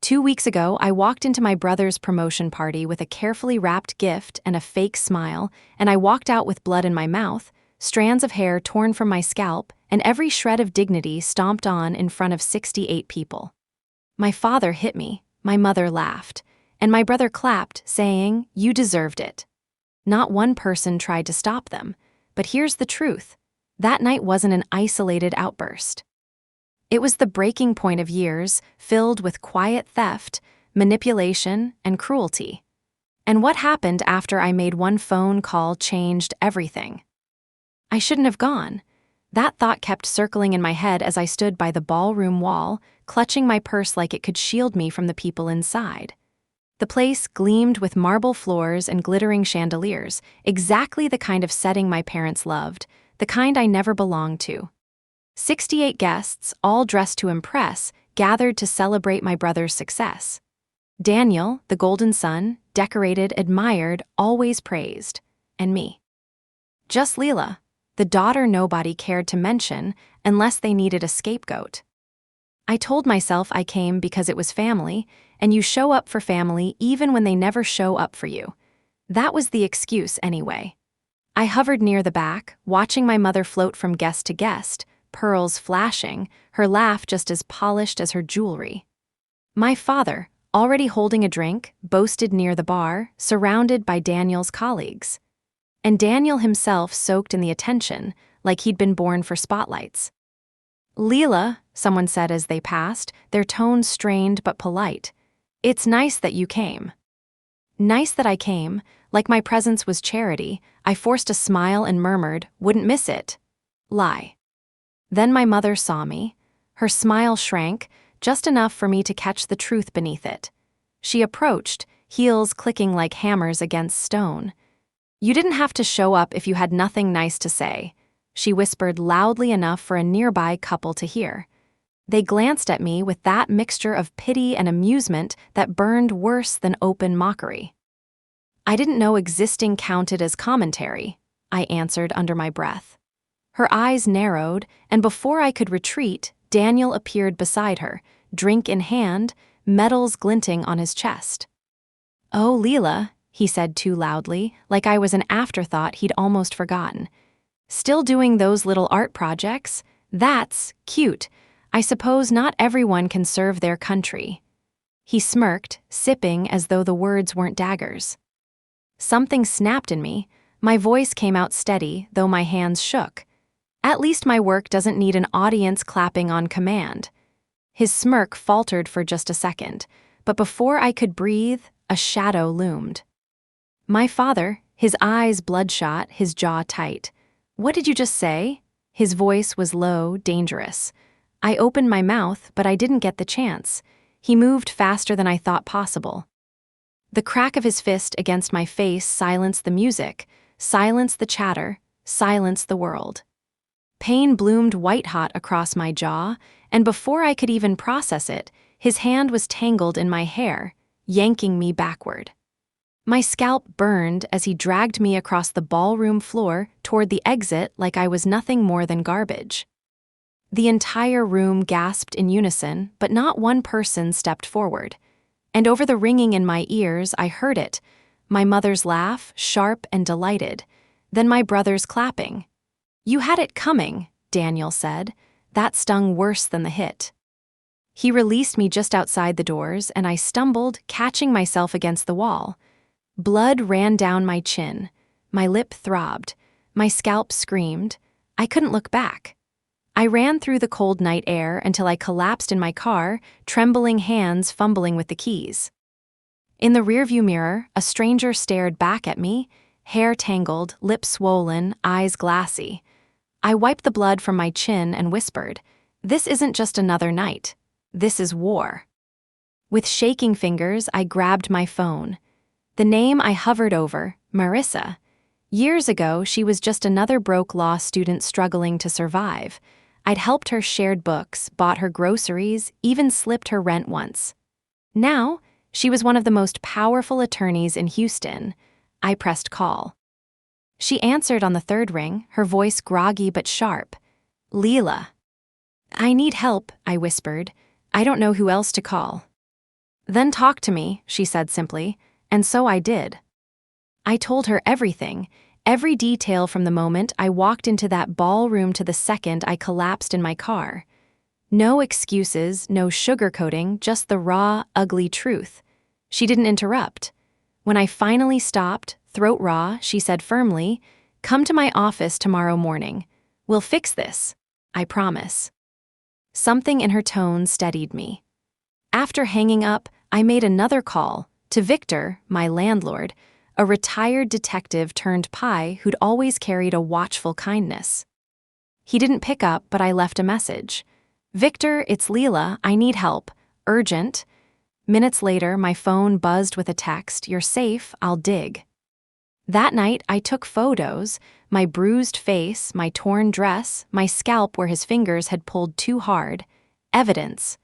2 weeks ago, I walked into my brother's promotion party with a carefully wrapped gift and a fake smile, and I walked out with blood in my mouth, strands of hair torn from my scalp, and every shred of dignity stomped on in front of 68 people. My father hit me, my mother laughed, and my brother clapped, saying, "You deserved it." Not one person tried to stop them, but here's the truth. That night wasn't an isolated outburst. It was the breaking point of years filled with quiet theft, manipulation, and cruelty. And what happened after I made one phone call changed everything. I shouldn't have gone. That thought kept circling in my head as I stood by the ballroom wall, clutching my purse like it could shield me from the people inside. The place gleamed with marble floors and glittering chandeliers, exactly the kind of setting my parents loved, the kind I never belonged to. 68 guests, all dressed to impress, gathered to celebrate my brother's success. Daniel, the golden son, decorated, admired, always praised. And me. Just Lila, the daughter nobody cared to mention unless they needed a scapegoat. I told myself I came because it was family, and you show up for family even when they never show up for you. That was the excuse anyway. I hovered near the back, watching my mother float from guest to guest, pearls flashing, her laugh just as polished as her jewelry. My father, already holding a drink, boasted near the bar, surrounded by Daniel's colleagues. And Daniel himself soaked in the attention, like he'd been born for spotlights. "Lila," someone said as they passed, their tone strained but polite. "It's nice that you came." Nice that I came, like my presence was charity. I forced a smile and murmured, "Wouldn't miss it." Lie. Then my mother saw me. Her smile shrank, just enough for me to catch the truth beneath it. She approached, heels clicking like hammers against stone. "You didn't have to show up if you had nothing nice to say," she whispered loudly enough for a nearby couple to hear. They glanced at me with that mixture of pity and amusement that burned worse than open mockery. "I didn't know existing counted as commentary," I answered under my breath. Her eyes narrowed, and before I could retreat, Daniel appeared beside her, drink in hand, medals glinting on his chest. "Oh, Lila," he said too loudly, like I was an afterthought he'd almost forgotten. "Still doing those little art projects? That's cute. I suppose not everyone can serve their country." He smirked, sipping as though the words weren't daggers. Something snapped in me. My voice came out steady, though my hands shook. At least my work doesn't need an audience clapping on command. His smirk faltered for just a second, but before I could breathe, a shadow loomed. My father, his eyes bloodshot, his jaw tight. "What did you just say?" His voice was low, dangerous. I opened my mouth, but I didn't get the chance. He moved faster than I thought possible. The crack of his fist against my face silenced the music, silenced the chatter, silenced the world. Pain bloomed white-hot across my jaw, and before I could even process it, his hand was tangled in my hair, yanking me backward. My scalp burned as he dragged me across the ballroom floor toward the exit like I was nothing more than garbage. The entire room gasped in unison, but not one person stepped forward. And over the ringing in my ears, I heard it, my mother's laugh, sharp and delighted, then my brother's clapping. "You had it coming," Daniel said. That stung worse than the hit. He released me just outside the doors, and I stumbled, catching myself against the wall. Blood ran down my chin. My lip throbbed. My scalp screamed. I couldn't look back. I ran through the cold night air until I collapsed in my car, trembling hands fumbling with the keys. In the rearview mirror, a stranger stared back at me, hair tangled, lips swollen, eyes glassy. I wiped the blood from my chin and whispered, "This isn't just another night. This is war." With shaking fingers, I grabbed my phone. The name I hovered over, Marissa. Years ago, she was just another broke law student struggling to survive. I'd helped her shared books, bought her groceries, even slipped her rent once. Now, she was one of the most powerful attorneys in Houston. I pressed call. She answered on the third ring, her voice groggy but sharp. "Lila." "I need help," I whispered. "I don't know who else to call." Then talk to me, she said simply, and so I did. I told her everything, every detail from the moment I walked into that ballroom to the second I collapsed in my car. No excuses, no sugarcoating, just the raw, ugly truth. She didn't interrupt. When I finally stopped, throat raw, she said firmly, "Come to my office tomorrow morning. We'll fix this. I promise." Something in her tone steadied me. After hanging up, I made another call to Victor, my landlord, a retired detective turned pie who'd always carried a watchful kindness. He didn't pick up, but I left a message. "Victor, it's Lila. I need help. Urgent." Minutes later, my phone buzzed with a text, "You're safe, I'll dig." That night, I took photos, my bruised face, my torn dress, my scalp where his fingers had pulled too hard. Evidence.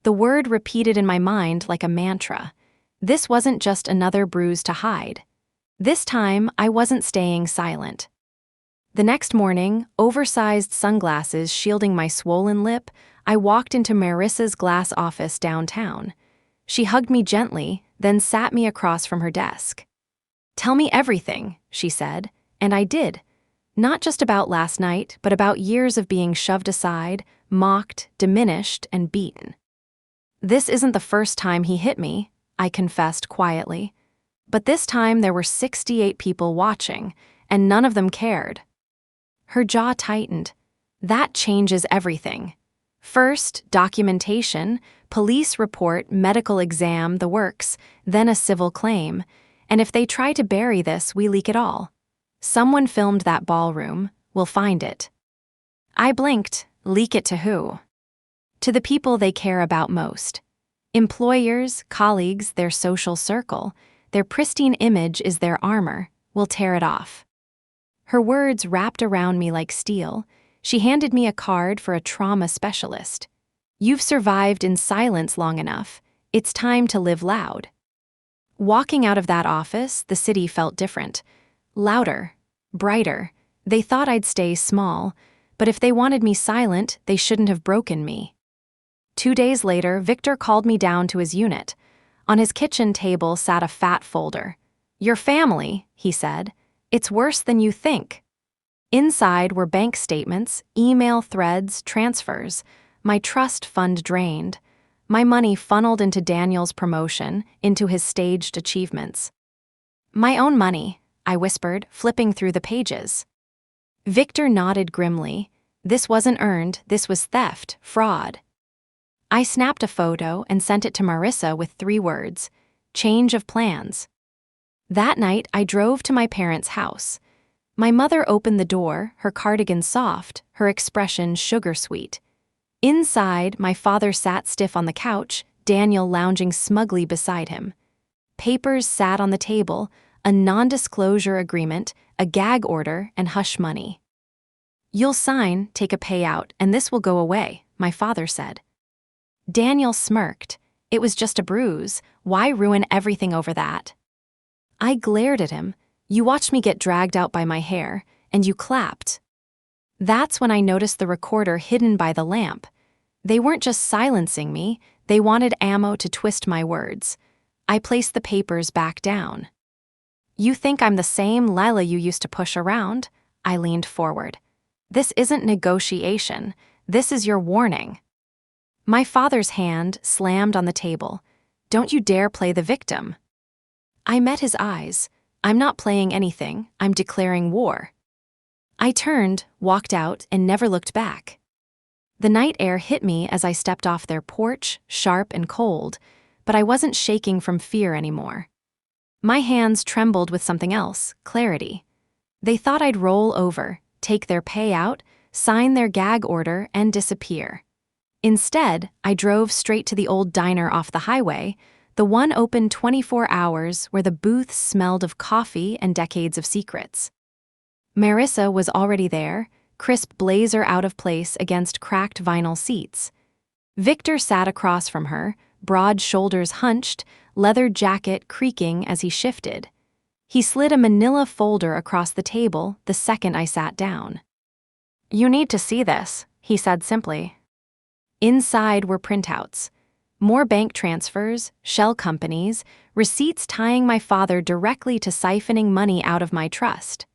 The word repeated in my mind like a mantra. This wasn't just another bruise to hide. This time, I wasn't staying silent. The next morning, oversized sunglasses shielding my swollen lip, I walked into Marissa's glass office downtown. She hugged me gently, then sat me across from her desk. "Tell me everything," she said, and I did. Not just about last night, but about years of being shoved aside, mocked, diminished, and beaten. "This isn't the first time he hit me," I confessed quietly. But this time there were 68 people watching, and none of them cared. Her jaw tightened. "That changes everything. First, documentation, police report, medical exam, the works, then a civil claim. And if they try to bury this, we leak it all. Someone filmed that ballroom, we'll find it." I blinked. Leak it to who? To the people they care about most. Employers, colleagues, their social circle. Their pristine image is their armor. We'll tear it off. Her words wrapped around me like steel. She handed me a card for a trauma specialist. "You've survived in silence long enough. It's time to live loud." Walking out of that office, the city felt different. Louder. Brighter. They thought I'd stay small, but if they wanted me silent, they shouldn't have broken me. 2 days later, Victor called me down to his unit. On his kitchen table sat a fat folder. "Your family," he said. "It's worse than you think." Inside were bank statements, email threads, transfers, my trust fund drained, my money funneled into Daniel's promotion, into his staged achievements. "My own money," I whispered, flipping through the pages. Victor nodded grimly. "This wasn't earned, this was theft, fraud." I snapped a photo and sent it to Marissa with 3 words: "Change of plans." That night, I drove to my parents' house. My mother opened the door, her cardigan soft, her expression sugar-sweet. Inside, my father sat stiff on the couch, Daniel lounging smugly beside him. Papers sat on the table, a non-disclosure agreement, a gag order, and hush money. "You'll sign, take a payout, and this will go away," my father said. Daniel smirked. "It was just a bruise. Why ruin everything over that?" I glared at him. "You watched me get dragged out by my hair, and you clapped." That's when I noticed the recorder hidden by the lamp. They weren't just silencing me, they wanted ammo to twist my words. I placed the papers back down. "You think I'm the same Lila you used to push around?" I leaned forward. "This isn't negotiation. This is your warning." My father's hand slammed on the table. "Don't you dare play the victim." I met his eyes. "I'm not playing anything, I'm declaring war." I turned, walked out, and never looked back. The night air hit me as I stepped off their porch, sharp and cold, but I wasn't shaking from fear anymore. My hands trembled with something else, clarity. They thought I'd roll over, take their payout, sign their gag order, and disappear. Instead, I drove straight to the old diner off the highway, the one open 24 hours where the booths smelled of coffee and decades of secrets. Marissa was already there, crisp blazer out of place against cracked vinyl seats. Victor sat across from her, broad shoulders hunched, leather jacket creaking as he shifted. He slid a manila folder across the table the second I sat down. "You need to see this," he said simply. Inside were printouts. More bank transfers, shell companies, receipts tying my father directly to siphoning money out of my trust.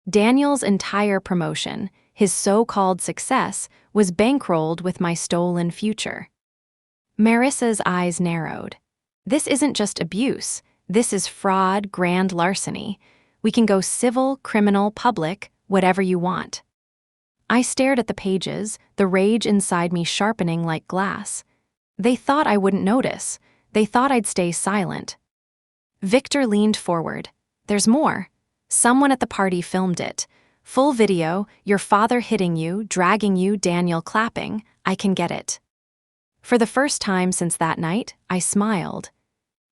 Daniel's entire promotion, his so-called success, was bankrolled with my stolen future. Marissa's eyes narrowed. This isn't just abuse. This is fraud, grand larceny. We can go civil, criminal, public, whatever you want. I stared at the pages, the rage inside me sharpening like glass. They thought I wouldn't notice. They thought I'd stay silent. Victor leaned forward. There's more. Someone at the party filmed it. Full video, your father hitting you, dragging you, Daniel clapping. I can get it. For the first time since that night, I smiled.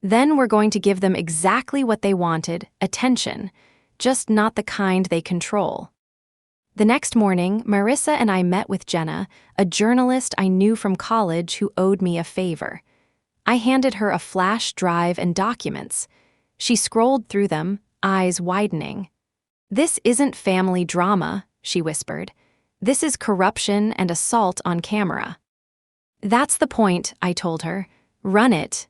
Then we're going to give them exactly what they wanted, attention, just not the kind they control. The next morning, Marissa and I met with Jenna, a journalist I knew from college who owed me a favor. I handed her a flash drive and documents. She scrolled through them, eyes widening. This isn't family drama, she whispered. This is corruption and assault on camera. That's the point, I told her. Run it.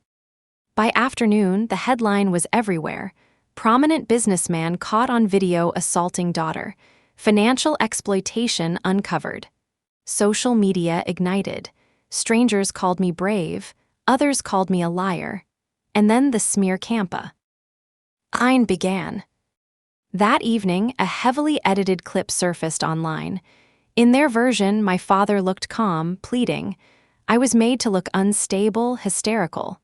By afternoon, the headline was everywhere. Prominent businessman caught on video assaulting daughter. Financial exploitation uncovered. Social media ignited. Strangers called me brave. Others called me a liar. And then the smear campaign began. That evening, a heavily edited clip surfaced online. In their version, my father looked calm, pleading. I was made to look unstable, hysterical.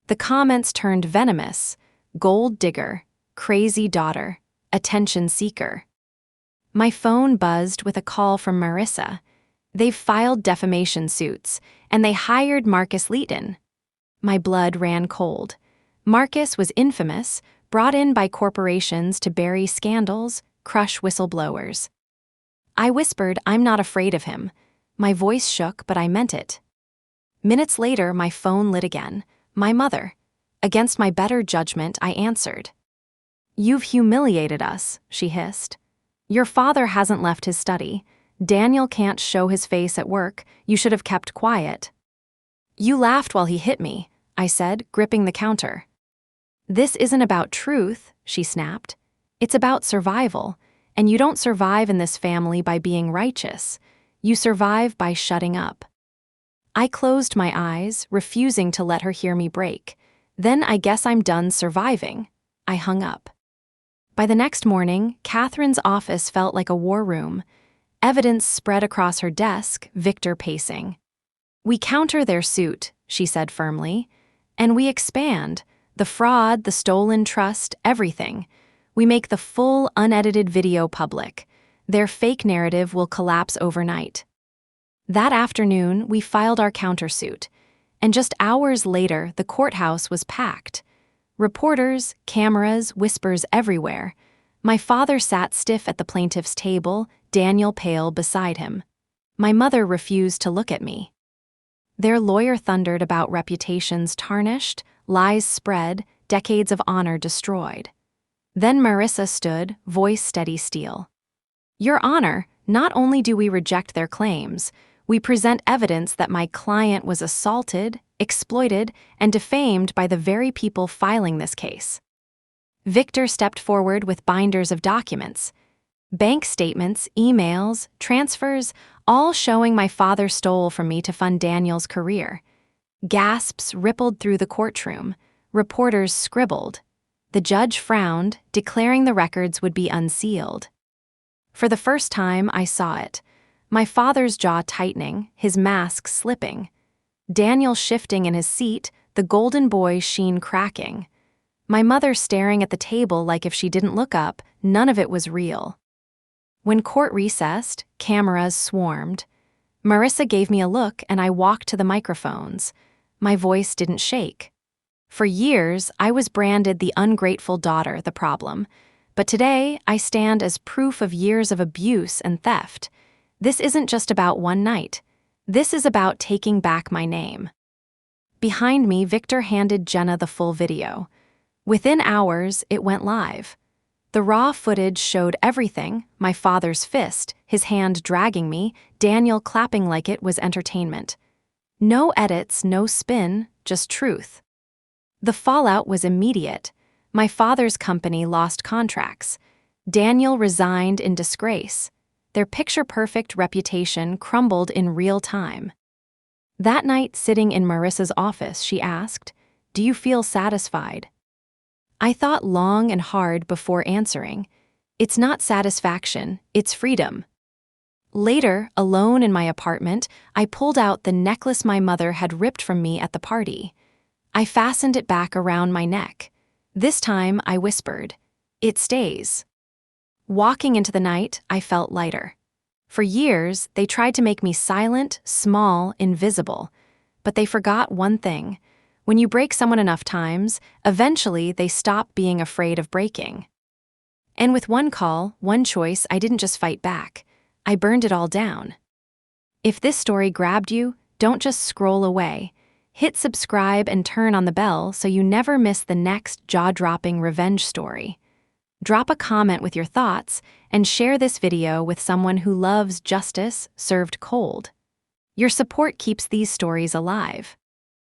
The comments turned venomous. Gold digger, crazy daughter, attention seeker. My phone buzzed with a call from Marissa. They've filed defamation suits, and they hired Marcus Leeton. My blood ran cold. Marcus was infamous, brought in by corporations to bury scandals, crush whistleblowers. I whispered, I'm not afraid of him. My voice shook, but I meant it. Minutes later, my phone lit again. My mother. Against my better judgment, I answered. You've humiliated us, she hissed. Your father hasn't left his study. Daniel can't show his face at work. You should have kept quiet. You laughed while he hit me, I said, gripping the counter. This isn't about truth, she snapped. It's about survival, and you don't survive in this family by being righteous. You survive by shutting up. I closed my eyes, refusing to let her hear me break. Then I guess I'm done surviving. I hung up. By the next morning, Catherine's office felt like a war room. Evidence spread across her desk, Victor pacing. We counter their suit, she said firmly. And we expand. The fraud, the stolen trust, everything. We make the full, unedited video public. Their fake narrative will collapse overnight. That afternoon, we filed our countersuit. And just hours later, the courthouse was packed. Reporters, cameras, whispers everywhere. My father sat stiff at the plaintiff's table, Daniel pale beside him. My mother refused to look at me. Their lawyer thundered about reputations tarnished, lies spread, decades of honor destroyed. Then Marissa stood, voice steady steel. Your Honor, not only do we reject their claims, we present evidence that my client was assaulted, exploited, and defamed by the very people filing this case. Victor stepped forward with binders of documents. Bank statements, emails, transfers, all showing my father stole from me to fund Daniel's career. Gasps rippled through the courtroom. Reporters scribbled. The judge frowned, declaring the records would be unsealed. For the first time, I saw it. My father's jaw tightening, his mask slipping. Daniel shifting in his seat, the golden boy's sheen cracking. My mother staring at the table like if she didn't look up, none of it was real. When court recessed, cameras swarmed. Marissa gave me a look and I walked to the microphones. My voice didn't shake. For years, I was branded the ungrateful daughter, the problem. But today, I stand as proof of years of abuse and theft. This isn't just about one night. This is about taking back my name. Behind me, Victor handed Jenna the full video. Within hours, it went live. The raw footage showed everything, my father's fist, his hand dragging me, Daniel clapping like it was entertainment. No edits, no spin, just truth. The fallout was immediate. My father's company lost contracts. Daniel resigned in disgrace. Their picture-perfect reputation crumbled in real time. That night, sitting in Marissa's office, she asked, "Do you feel satisfied?" I thought long and hard before answering. It's not satisfaction, it's freedom. Later, alone in my apartment, I pulled out the necklace my mother had ripped from me at the party. I fastened it back around my neck. This time, I whispered, "It stays." Walking into the night, I felt lighter. For years, they tried to make me silent, small, invisible. But they forgot one thing. When you break someone enough times, eventually they stop being afraid of breaking. And with one call, one choice, I didn't just fight back. I burned it all down. If this story grabbed you, don't just scroll away. Hit subscribe and turn on the bell so you never miss the next jaw-dropping revenge story. Drop a comment with your thoughts and share this video with someone who loves justice served cold. Your support keeps these stories alive.